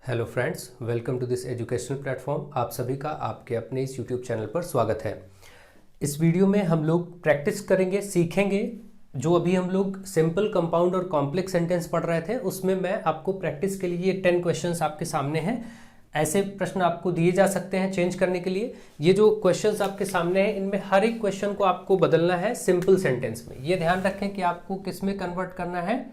Hello friends, welcome to this educational platform. आप सभी का आपके अपने इस यूट्यूब चैनल पर स्वागत है। इस वीडियो में हम लोग प्रैक्टिस करेंगे, सीखेंगे। जो अभी हम लोग सिंपल, कंपाउंड और कॉम्प्लेक्स सेंटेंस पढ़ रहे थे, उसमें मैं आपको प्रैक्टिस के लिए 10 क्वेश्चंस आपके सामने हैं। ऐसे प्रश्न आपको दिए जा सकते हैं चेंज करने के लिए। ये जो क्वेश्चंस आपके सामने हैं, इनमें हर एक क्वेश्चन को आपको बदलना है सिंपल सेंटेंस में। ये ध्यान रखें कि आपको किस में कन्वर्ट करना है,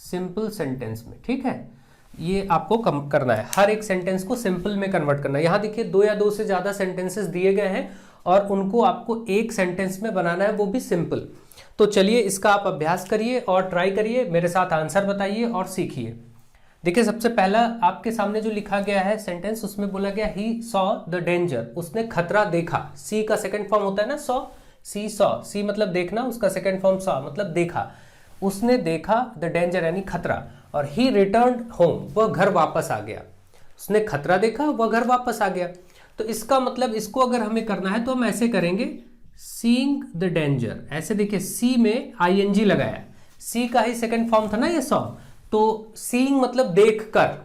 सिंपल सेंटेंस में। ठीक है, ये आपको कम करना है, हर एक सेंटेंस को सिंपल में कन्वर्ट करना है। यहाँ देखिए, दो या दो से ज्यादा सेंटेंसेस दिए गए हैं और उनको आपको एक सेंटेंस में बनाना है, वो भी सिंपल। तो चलिए, इसका आप अभ्यास करिए और ट्राई करिए, मेरे साथ आंसर बताइए और सीखिए। देखिए, सबसे पहला आपके सामने जो लिखा गया है सेंटेंस, उसमें बोला गया ही सॉ द डेंजर, उसने खतरा देखा। सी का सेकंड फॉर्म होता है ना सॉ, सी सॉ, सी मतलब देखना, उसका सेकंड फॉर्म सॉ मतलब देखा। उसने देखा द डेंजर यानी खतरा, और ही रिटर्न होम, वह घर वापस आ गया। उसने खतरा देखा, वह घर वापस आ गया। तो इसका मतलब, इसको अगर हमें करना है तो हम ऐसे करेंगे, सीइंग द डेंजर। ऐसे देखिए, सी में आईएनजी लगाया, सी का ही सेकंड फॉर्म था ना ये सॉ, तो सीइंग मतलब देख कर,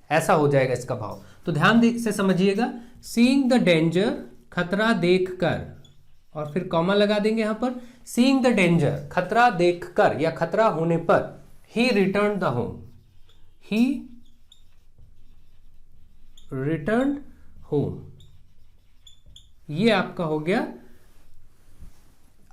ऐसा हो जाएगा इसका भाव। तो ध्यान से समझिएगा, सीइंग द डेंजर, खतरा देख कर, और फिर कॉमा लगा देंगे यहां पर। सीइंग द डेंजर, खतरा देखकर या खतरा होने पर, he return the home, he return home. ये आपका हो गया,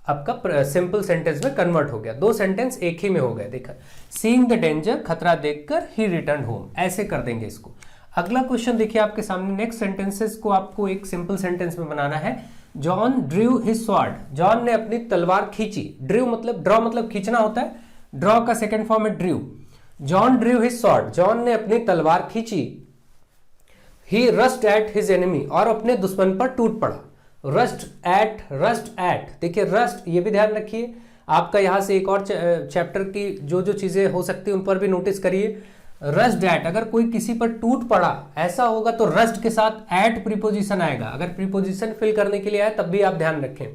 आपका सिंपल सेंटेंस में कन्वर्ट हो गया। दो सेंटेंस एक ही में हो गए। देखा, सीइंग द डेंजर, खतरा देखकर, ही रिटर्न होम, ऐसे कर देंगे इसको। अगला क्वेश्चन देखिए आपके सामने, नेक्स्ट सेंटेंसेस को आपको एक सिंपल सेंटेंस में बनाना है। John Drew his sword, John ने अपनी तलवार खींची। ड्रू मतलब, ड्रॉ मतलब खींचना होता है, ड्रॉ का सेकंड फॉर्म है Drew. John Drew his sword, John ने अपनी तलवार खींची। ही रस्ट एट हिज एनिमी, और अपने दुश्मन पर टूट पड़ा। रस्ट एट, देखिए रस्ट, ये भी ध्यान रखिए। आपका यहां से एक और चैप्टर की जो जो चीजें हो सकती है उन पर भी नोटिस करिए। रस्ट एट, अगर कोई किसी पर टूट पड़ा ऐसा होगा तो रस्ट के साथ एट प्रीपोजिशन आएगा। अगर प्रीपोजिशन फिल करने के लिए आए तब भी आप ध्यान रखें।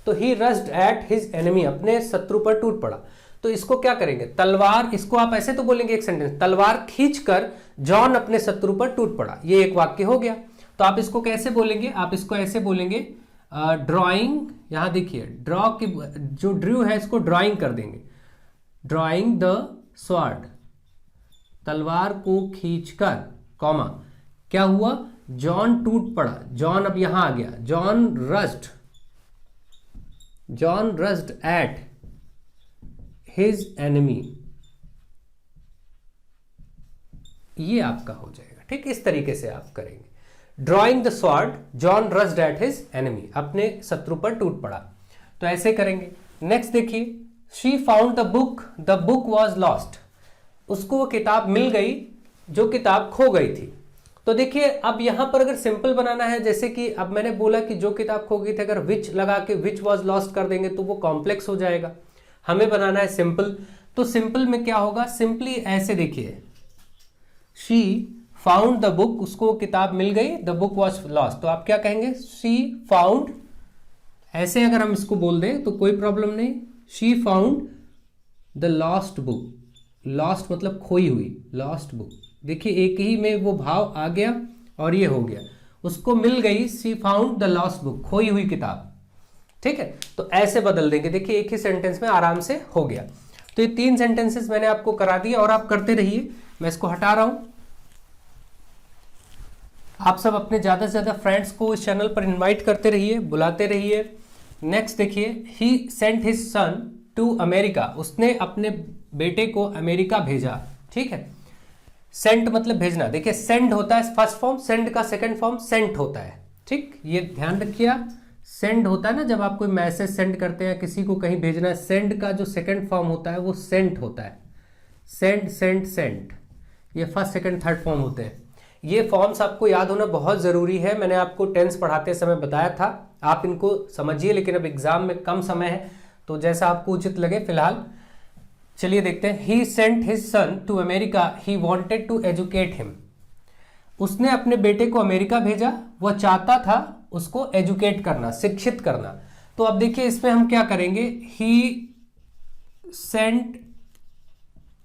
तो ही रस्ट एट हिज एनिमी, अपने शत्रु पर टूट पड़ा। तो इसको क्या करेंगे, तलवार, इसको आप ऐसे तो बोलेंगे एक सेंटेंस, तलवार खींचकर जॉन अपने शत्रु पर टूट पड़ा। ये एक वाक्य हो गया। तो आप इसको कैसे बोलेंगे, आप इसको ऐसे बोलेंगे, ड्रॉइंग, यहां देखिए ड्रॉ की जो ड्रू है इसको ड्रॉइंग कर देंगे। ड्रॉइंग द स्वॉर्ड, तलवार को खींचकर, कॉमा, क्या हुआ, जॉन टूट पड़ा। जॉन अब यहां आ गया, John rushed at his enemy. ये आपका हो जाएगा। ठीक, इस तरीके से आप करेंगे। Drawing the sword, John rushed at his enemy, अपने शत्रु पर टूट पड़ा। तो ऐसे करेंगे। नेक्स्ट देखिए, she found the book was lost, उसको वो किताब मिल गई जो किताब खो गई थी। तो देखिए, अब यहां पर अगर सिंपल बनाना है, जैसे कि अब मैंने बोला कि जो किताब खो गई थी, अगर विच लगा के विच वॉज लॉस्ट कर देंगे तो वो कॉम्प्लेक्स हो जाएगा। हमें बनाना है सिंपल। तो सिंपल में क्या होगा, सिंपली ऐसे देखिए, शी फाउंड द बुक, उसको किताब मिल गई, द बुक वॉज लॉस्ट। तो आप क्या कहेंगे, शी फाउंड, ऐसे अगर हम इसको बोल दें तो कोई प्रॉब्लम नहीं। She found the lost book, lost मतलब खोई हुई, लॉस्ट बुक। देखिए, एक ही में वो भाव आ गया और ये हो गया, उसको मिल गई, she found the lost book, खोई हुई किताब। ठीक है, तो ऐसे बदल देंगे। देखिए, एक ही सेंटेंस में आराम से हो गया। तो ये 3 सेंटेंसेस मैंने आपको करा दिए और आप करते रहिए। मैं इसको हटा रहा हूं। आप सब अपने ज्यादा से ज्यादा फ्रेंड्स को इस चैनल पर इनवाइट करते रहिए, बुलाते रहिए। नेक्स्ट देखिए, he sent his son to America, उसने अपने बेटे को अमेरिका भेजा। ठीक है, सेंट मतलब भेजना। देखिए, सेंड होता है फर्स्ट फॉर्म, सेंड का सेकंड फॉर्म सेंट होता है। ठीक, ये ध्यान रखिए। सेंड होता है ना, जब आप कोई मैसेज सेंड करते हैं, किसी को कहीं भेजना है, सेंड का जो सेकंड फॉर्म होता है वो सेंट होता है। सेंड, सेंट, सेंट, ये फर्स्ट सेकंड थर्ड फॉर्म होते हैं। ये फॉर्म्स आपको याद होना बहुत जरूरी है। मैंने आपको टेंस पढ़ाते समय बताया था, आप इनको समझिए। लेकिन अब एग्जाम में कम समय है, तो जैसा आपको उचित लगे। फिलहाल चलिए देखते हैं। He sent his son to America, he wanted to educate him, उसने अपने बेटे को अमेरिका भेजा, वह चाहता था उसको एजुकेट करना, शिक्षित करना। तो अब देखिए, इसमें हम क्या करेंगे, he sent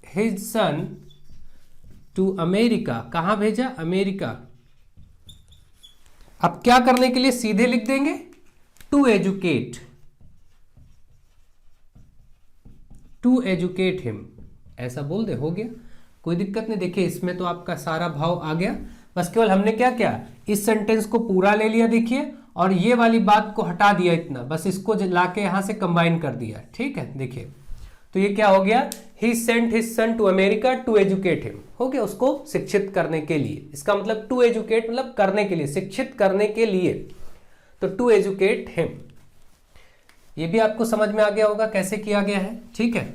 his son to America, कहां भेजा? अमेरिका। अब क्या करने के लिए सीधे लिख देंगे? To educate, to educate him, ऐसा बोल दे, हो गया, कोई दिक्कत नहीं। देखिए इसमें तो आपका सारा भाव आ गया, बस केवल हमने क्या किया, इस सेंटेंस को पूरा ले लिया देखिए, और ये वाली बात को हटा दिया इतना, बस इसको लाके यहां से कंबाइन कर दिया। ठीक है, देखिए तो ये क्या हो गया, he sent his son to America to educate him, हो गया, उसको शिक्षित करने के लिए। इसका मतलब टू एजुकेट मतलब करने के लिए, शिक्षित करने के लिए, तो टू एजुकेट हिम। ये भी आपको समझ में आ गया होगा कैसे किया गया है। ठीक है,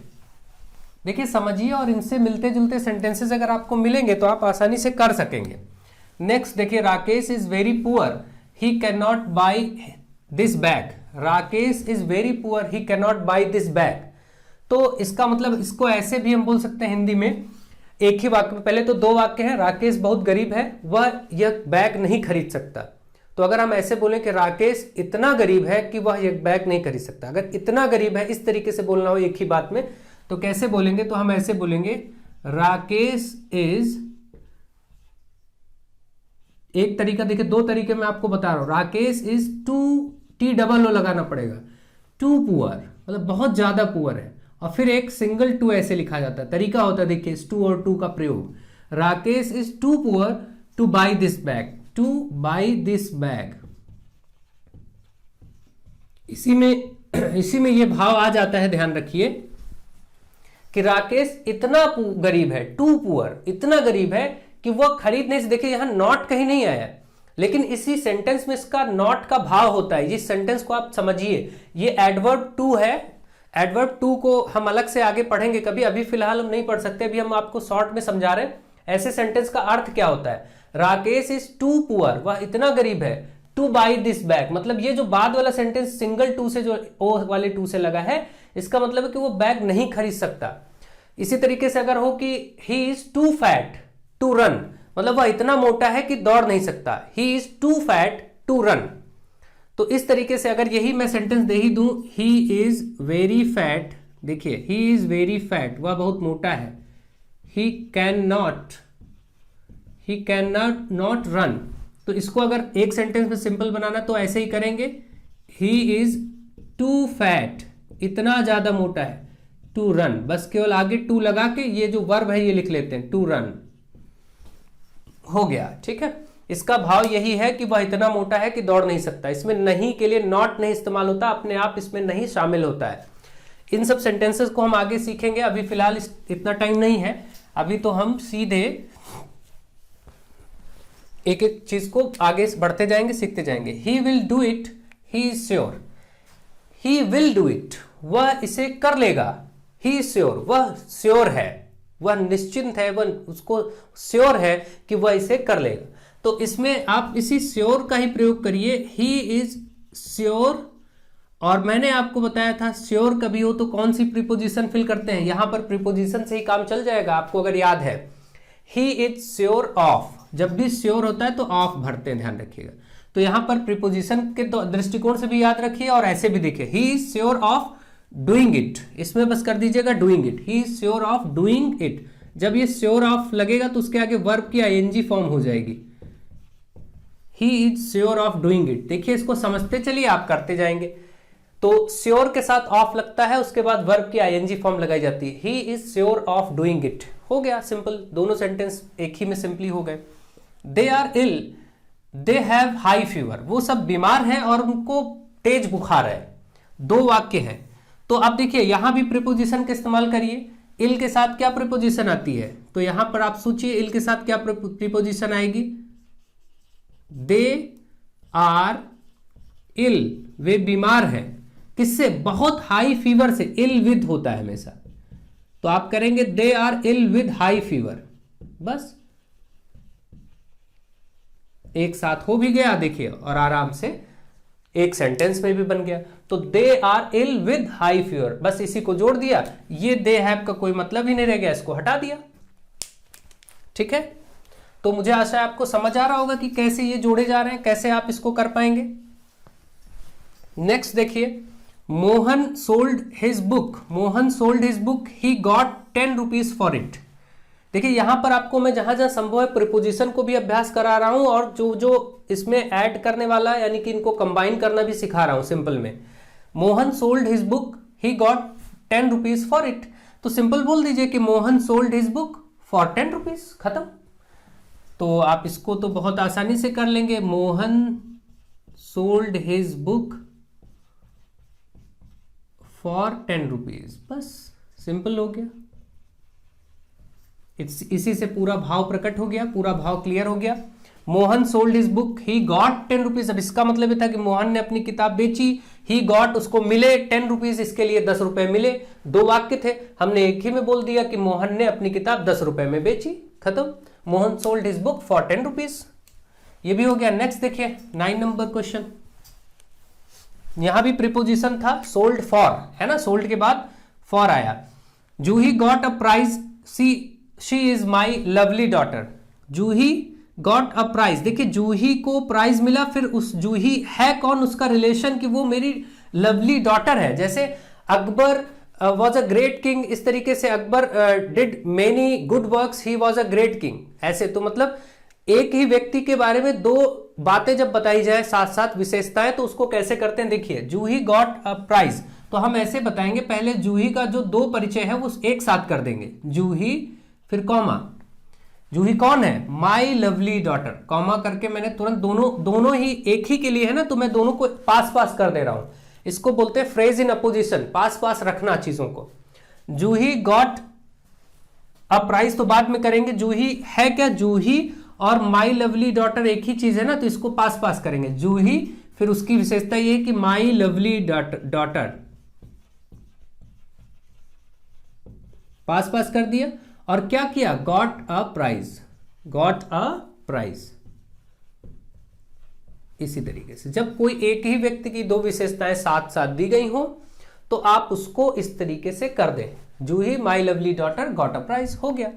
देखिए समझिए, और इनसे मिलते जुलते सेंटेंसेस अगर आपको मिलेंगे तो आप आसानी से कर सकेंगे। नेक्स्ट देखिए, Rakesh is very poor, he can not by this bag. Rakesh is very poor, he can not by this bag. तो इसका मतलब, इसको ऐसे भी हम बोल सकते हैं हिंदी में, एक ही वाक्य में, पहले तो दो वाक्य हैं, राकेश बहुत गरीब है, वह यह बैग नहीं खरीद सकता। तो अगर हम ऐसे बोलें कि राकेश इतना गरीब है कि वह यह बैग नहीं खरीद सकता, अगर इतना गरीब है इस तरीके से बोलना हो एक ही बात में, तो कैसे बोलेंगे? तो हम ऐसे बोलेंगे, राकेश इज, एक तरीका देखिए, दो तरीके मैं आपको बता रहा हूं, Rakesh is too, T double O लगाना पड़ेगा, टू पुअर मतलब बहुत ज्यादा पुअर है, और फिर एक सिंगल टू ऐसे लिखा जाता है, तरीका होता है देखिए इस टू और टू का प्रयोग। Rakesh is too poor to buy this bag, to buy this bag. इसी में ये भाव आ जाता है, ध्यान रखिए कि राकेश इतना गरीब है, टू पुअर, इतना गरीब है कि वह खरीद नहीं। देखिए यहां नॉट कहीं नहीं आया, लेकिन इसी सेंटेंस में इसका नॉट का भाव होता है। इस सेंटेंस को आप समझिए, ये एडवर्ब टू है, एडवर्ब टू को हम अलग से आगे पढ़ेंगे कभी, अभी फिलहाल हम नहीं पढ़ सकते, अभी हम आपको शॉर्ट में समझा रहे हैं ऐसे सेंटेंस का अर्थ क्या होता है। राकेश इज टू पुअर, वह इतना गरीब है, टू बाई दिस बैग, मतलब ये जो बाद वाला सेंटेंस सिंगल टू से, जो ओ वाले टू से लगा है, इसका मतलब है कि वो बैग नहीं खरीद सकता। इसी तरीके से अगर हो कि he is too fat to run, मतलब वह इतना मोटा है कि दौड़ नहीं सकता, he is too fat to run. तो इस तरीके से अगर यही मैं सेंटेंस दे ही दूं, ही इज वेरी फैट, देखिए ही इज वेरी फैट, वह बहुत मोटा है, ही कैन नॉट रन, तो इसको अगर एक सेंटेंस में सिंपल बनाना तो ऐसे ही करेंगे, ही इज टू फैट, इतना ज्यादा मोटा है, टू रन, बस केवल आगे टू लगा के ये जो वर्ब है ये लिख लेते हैं, टू रन, हो गया। ठीक है, इसका भाव यही है कि वह इतना मोटा है कि दौड़ नहीं सकता। इसमें नहीं के लिए नॉट नहीं इस्तेमाल होता, अपने आप इसमें नहीं शामिल होता है। इन सब सेंटेंसेस को हम आगे सीखेंगे, अभी फिलहाल इतना टाइम नहीं है, अभी तो हम सीधे एक एक चीज को आगे बढ़ते जाएंगे, सीखते जाएंगे। He will do it, he is sure, he will do it, वह इसे कर लेगा, ही इज श्योर, वह श्योर है, वह निश्चिंत है, वह उसको श्योर है कि वह इसे कर लेगा। तो इसमें आप इसी श्योर का ही प्रयोग करिए, ही इज श्योर। और मैंने आपको बताया था श्योर कभी हो तो कौन सी प्रीपोजिशन फिल करते हैं, यहां पर प्रीपोजिशन से ही काम चल जाएगा, आपको अगर याद है। ही इज श्योर ऑफ, जब भी श्योर होता है तो ऑफ भरते हैं, ध्यान रखिएगा। तो यहां पर प्रीपोजिशन के दृष्टिकोण से भी याद रखिए और ऐसे भी देखिए, he is sure of doing it, इसमें बस कर दीजिएगा doing it, he is sure of doing it. जब ये श्योर ऑफ लगेगा तो उसके आगे वर्ब की आईएनजी फॉर्म हो जाएगी, he is sure of doing it. देखिए इसको समझते चलिए, आप करते जाएंगे। तो श्योर के साथ ऑफ लगता है, उसके बाद वर्ब की आईएनजी फॉर्म लगाई जाती है, he is sure of doing it, हो गया सिंपल, दोनों सेंटेंस एक ही में सिंपली हो गए। They are ill, they have high fever, वो सब बीमार हैं और उनको तेज बुखार है, दो वाक्य हैं। तो अब देखिए यहां भी प्रीपोजिशन का इस्तेमाल करिए, इल के साथ क्या प्रीपोजिशन आती है, तो यहां पर आप सोचिए इल के साथ क्या प्रीपोजिशन आएगी, दे आर इल, वे बीमार हैं, किससे, बहुत हाई फीवर से, इल विद होता है हमेशा, तो आप करेंगे they are ill with high fever, बस एक साथ हो भी गया देखिए, और आराम से एक सेंटेंस में भी बन गया। तो they are ill with high fever, बस इसी को जोड़ दिया, ये दे हैव का कोई मतलब ही नहीं रह गया, इसको हटा दिया। ठीक है, तो मुझे आशा है आपको समझ आ रहा होगा कि कैसे ये जोड़े जा रहे हैं, कैसे आप इसको कर पाएंगे। नेक्स्ट देखिए, Mohan sold his book, Mohan sold his book, he got 10 rupees for it. देखिए यहाँ पर आपको मैं जहां जहां संभव है प्रीपोजिशन को भी अभ्यास करा रहा हूं और जो जो इसमें ऐड करने वाला यानी कि इनको कंबाइन करना भी सिखा रहा हूं। सिंपल में Mohan sold his book, he got 10 rupees for it. तो सिंपल बोल दीजिए कि Mohan sold his book for 10 rupees, खत्म। तो आप इसको तो बहुत आसानी से कर लेंगे, Mohan sold his book for 10 rupees, बस सिंपल हो गया। इसी से पूरा भाव प्रकट हो गया, पूरा भाव क्लियर हो गया। Mohan sold his book, he got 10 rupees. अब इसका मतलब ये था कि मोहन ने अपनी किताब बेची, ही गॉट उसको मिले 10 रुपीज, इसके लिए 10 रुपए मिले। दो वाक्य थे, हमने एक ही में बोल दिया कि मोहन ने अपनी किताब 10 रुपए में बेची, खत्म। Mohan sold his book for 10 rupees, ये भी हो गया। नेक्स्ट देखिए 9 नंबर क्वेश्चन। यहां भी प्रीपोजिशन था सोल्ड फॉर, है ना, सोल्ड के बाद फॉर आया। Juhi got a prize, she is my lovely daughter. Juhi got a prize, देखिए जूही को प्राइज मिला, फिर उस जूही है कौन, उसका रिलेशन कि वो मेरी लवली डॉटर है। जैसे Akbar was a great king, इस तरीके से Akbar did many good works, he was a great king. ऐसे तो मतलब एक ही व्यक्ति के बारे में दो बातें जब बताई जाए साथ साथ विशेषताएं, तो उसको कैसे करते हैं देखिए। जूही गॉट अ प्राइज, तो हम ऐसे बताएंगे, पहले जूही का जो दो परिचय है वो एक साथ कर देंगे, जूही फिर कॉमा। जूही कौन है, माई लवली डॉटर, कॉमा करके मैंने तुरंत दोनों ही एक ही के लिए है ना, तो मैं दोनों को पास पास कर दे रहा हूं। इसको बोलते हैं फ्रेज इन अपोजिशन, पास पास रखना चीजों को। जूही गॉट अ प्राइज तो बाद में करेंगे, जूही है क्या, जूही और माई लवली डॉटर एक ही चीज है ना, तो इसको पास पास करेंगे। जूही फिर उसकी विशेषता ये कि माई लवली डॉटर, पास पास कर दिया। और क्या किया, got a prize, got a prize. इसी तरीके से जब कोई एक ही व्यक्ति की दो विशेषताएं साथ साथ दी गई हो तो आप उसको इस तरीके से कर दें, Juhi my lovely daughter got a prize, हो गया।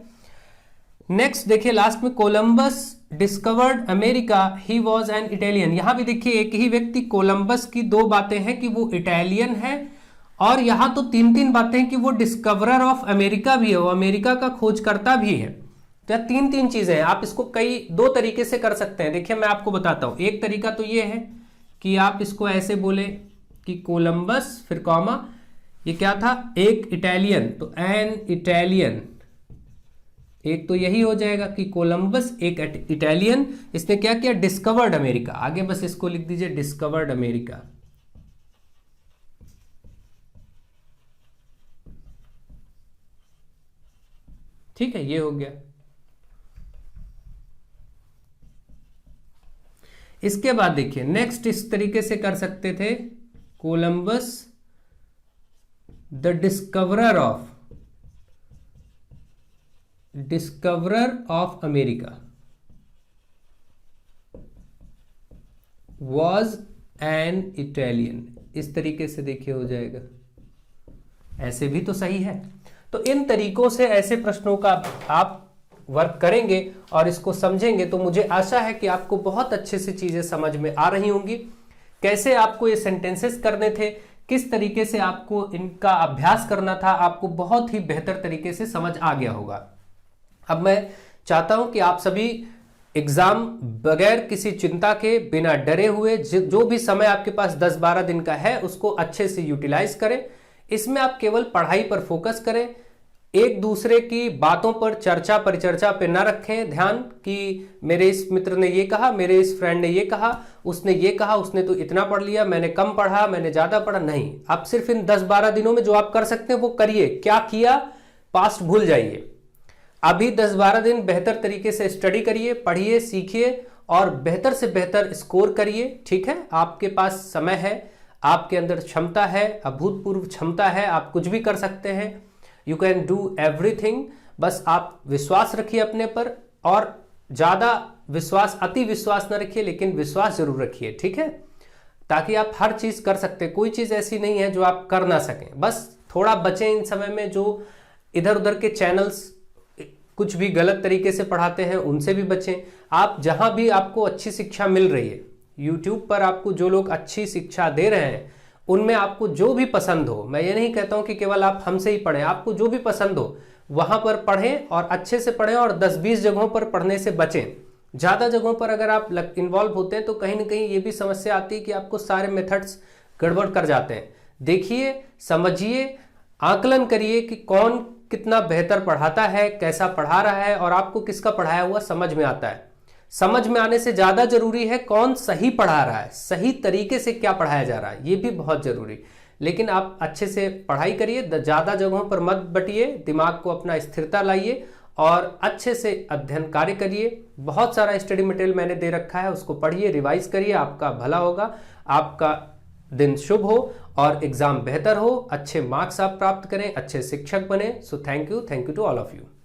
नेक्स्ट देखिए लास्ट में, Columbus discovered America, he was an Italian. यहां भी देखिए एक ही व्यक्ति, कोलंबस की दो बातें हैं कि वो इटालियन है, और यहां तो तीन तीन बातें हैं कि वो डिस्कवरर ऑफ अमेरिका भी है, वो अमेरिका का खोजकर्ता भी है। तो यह तीन तीन चीजें हैं। आप इसको दो तरीके से कर सकते हैं। देखिए मैं आपको बताता हूं, एक तरीका तो ये है कि आप इसको ऐसे बोले कि कोलंबस फिर कॉमा, ये क्या था, एक इटालियन, तो एन इटालियन, एक तो यही हो जाएगा कि कोलंबस एक इटालियन, इसने क्या किया, डिस्कवर्ड अमेरिका। आगे बस इसको लिख दीजिए डिस्कवर्ड अमेरिका। ठीक है, ये हो गया। इसके बाद देखिए नेक्स्ट इस तरीके से कर सकते थे, Columbus the discoverer of America was an Italian. इस तरीके से देखिए हो जाएगा, ऐसे भी तो सही है। तो इन तरीकों से ऐसे प्रश्नों का आप वर्क करेंगे और इसको समझेंगे तो मुझे आशा है कि आपको बहुत अच्छे से चीजें समझ में आ रही होंगी। कैसे आपको ये सेंटेंसेस करने थे, किस तरीके से आपको इनका अभ्यास करना था, आपको बहुत ही बेहतर तरीके से समझ आ गया होगा। अब मैं चाहता हूं कि आप सभी एग्जाम बगैर किसी चिंता के, बिना डरे हुए, जो भी समय आपके पास 10-12 दिन का है उसको अच्छे से यूटिलाइज करें। इसमें आप केवल पढ़ाई पर फोकस करें, एक दूसरे की बातों पर चर्चा परिचर्चा पे ना रखें ध्यान कि मेरे इस मित्र ने ये कहा, मेरे इस फ्रेंड ने ये कहा, उसने ये कहा, उसने तो इतना पढ़ लिया, मैंने कम पढ़ा, मैंने ज्यादा पढ़ा। नहीं, आप सिर्फ इन 10-12 दिनों में जो आप कर सकते हैं वो करिए। क्या किया, पास्ट भूल जाइए। अभी 10-12 दिन बेहतर तरीके से स्टडी करिए, पढ़िए, सीखिए और बेहतर से बेहतर स्कोर करिए। ठीक है, आपके पास समय है, आपके अंदर क्षमता है, अभूतपूर्व क्षमता है, आप कुछ भी कर सकते हैं। You can do everything. बस आप विश्वास रखिए अपने पर, और ज्यादा विश्वास, अति विश्वास न रखिए, लेकिन विश्वास जरूर रखिए। ठीक है, ताकि आप हर चीज कर सकते हैं। कोई चीज ऐसी नहीं है जो आप कर ना सकें। बस थोड़ा बचें इन समय में, जो इधर उधर के चैनल्स कुछ भी गलत तरीके से पढ़ाते हैं उनसे भी बचें। आप जहां भी आपको अच्छी शिक्षा मिल रही है, यूट्यूब पर आपको जो लोग अच्छी शिक्षा दे रहे हैं, उनमें आपको जो भी पसंद हो, मैं ये नहीं कहता हूं कि केवल आप हमसे ही पढ़ें, आपको जो भी पसंद हो वहाँ पर पढ़ें और अच्छे से पढ़ें, और 10-20 जगहों पर पढ़ने से बचें। ज़्यादा जगहों पर अगर आप इन्वॉल्व होते हैं तो कहीं ना कहीं ये भी समस्या आती है कि आपको सारे मेथड्स गड़बड़ कर जाते हैं। देखिए, समझिए, आकलन करिए कि कौन कितना बेहतर पढ़ाता है, कैसा पढ़ा रहा है, और आपको किसका पढ़ाया हुआ समझ में आता है। समझ में आने से ज़्यादा जरूरी है कौन सही पढ़ा रहा है, सही तरीके से क्या पढ़ाया जा रहा है, ये भी बहुत जरूरी। लेकिन आप अच्छे से पढ़ाई करिए, ज़्यादा जगहों पर मत बटिए, दिमाग को अपना स्थिरता लाइए और अच्छे से अध्ययन कार्य करिए। बहुत सारा स्टडी मटेरियल मैंने दे रखा है, उसको पढ़िए, रिवाइज करिए, आपका भला होगा। आपका दिन शुभ हो और एग्जाम बेहतर हो, अच्छे मार्क्स आप प्राप्त करें, अच्छे शिक्षक बने। So thank you to all of you.